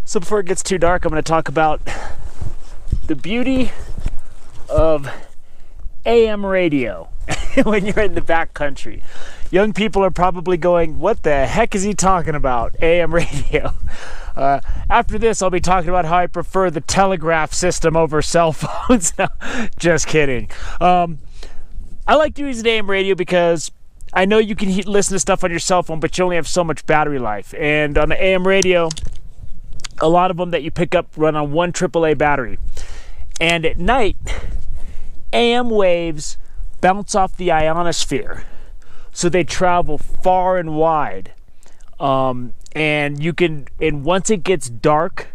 So before it gets too dark, I'm going to talk about the beauty of AM radio when you're in the backcountry. Young people are probably going, what the heck is he talking about? AM radio. After this, I'll be talking about how I prefer the telegraph system over cell phones. No, just kidding. I like to use an AM radio because I know you can listen to stuff on your cell phone, but you only have so much battery life. And on the AM radio, a lot of them that you pick up run on one AAA battery. And at night, AM waves bounce off the ionosphere, so they travel far and wide. And once it gets dark,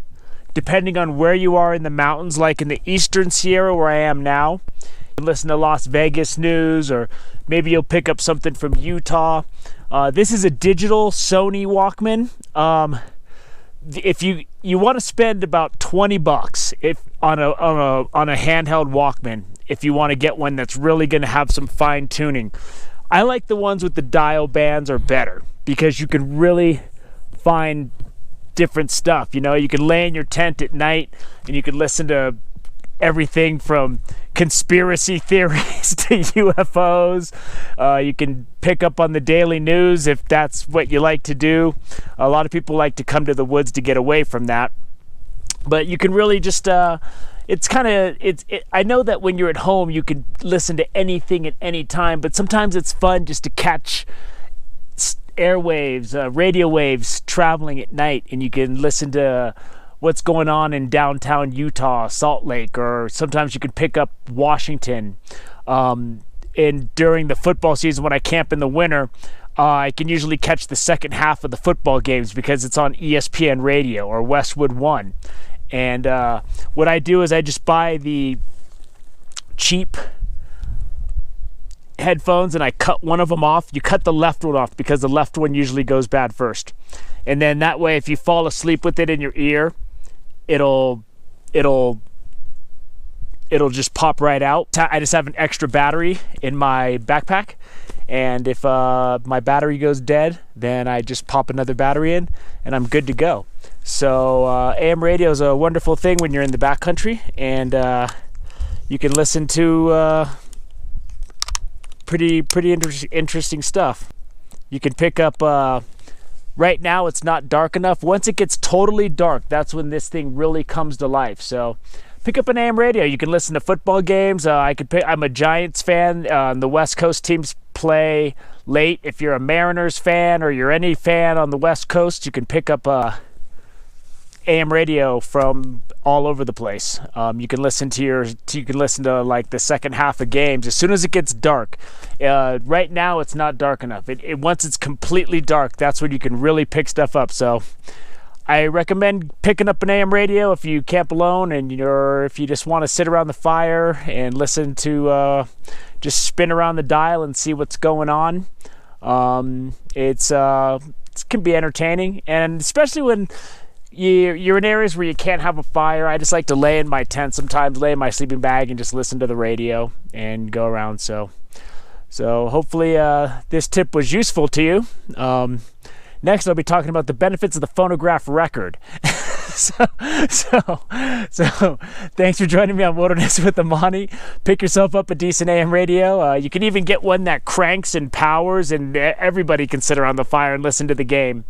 depending on where you are in the mountains, like in the Eastern Sierra where I am now, you can listen to Las Vegas news, or maybe you'll pick up something from Utah. This is a digital Sony Walkman. If you want to spend about $20 on a handheld Walkman, if you want to get one that's really going to have some fine tuning. I like the ones with the dial bands are better because you can really find different stuff. You know, you can lay in your tent at night and you can listen to everything from conspiracy theories to UFOs. You can pick up on the daily news if that's what you like to do. A lot of people like to come to the woods to get away from that. But you can really just I know that when you're at home you can listen to anything at any time, but sometimes it's fun just to catch airwaves, radio waves traveling at night, and you can listen to what's going on in downtown Utah, Salt Lake, or sometimes you can pick up Washington. And during the football season, when I camp in the winter, I can usually catch the second half of the football games because it's on ESPN Radio or Westwood One. And what I do is I just buy the cheap headphones and I cut one of them off. You cut the left one off because the left one usually goes bad first. And then that way, if you fall asleep with it in your ear, it'll just pop right out. I just have an extra battery in my backpack. And if my battery goes dead, then I just pop another battery in and I'm good to go. So AM radio is a wonderful thing when you're in the backcountry, and you can listen to pretty interesting stuff. You can pick up, right now it's not dark enough. Once it gets totally dark, that's when this thing really comes to life. So pick up an AM radio. You can listen to football games. I'm a Giants fan. The West Coast teams play late. If you're a Mariners fan or you're any fan on the West Coast, you can pick up AM radio from all over the place. You can listen to like the second half of games as soon as it gets dark. Right now it's not dark enough. Once it's completely dark, that's when you can really pick stuff up. So I recommend picking up an AM radio if you camp alone and if you just want to sit around the fire and listen to just spin around the dial and see what's going on. It can be entertaining, and especially when you're in areas where you can't have a fire. I just like to lay in my tent sometimes, lay in my sleeping bag and just listen to the radio and go around. So hopefully this tip was useful to you. Next, I'll be talking about the benefits of the phonograph record. So thanks for joining me on Wilderness with Amani. Pick yourself up a decent AM radio. You can even get one that cranks and powers, and everybody can sit around the fire and listen to the game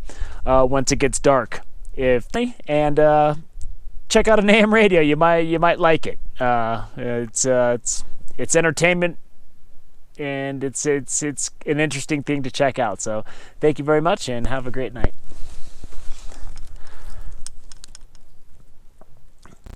once it gets dark. Check out an AM radio. You might like it. It's entertainment, and it's an interesting thing to check out. So thank you very much, and have a great night.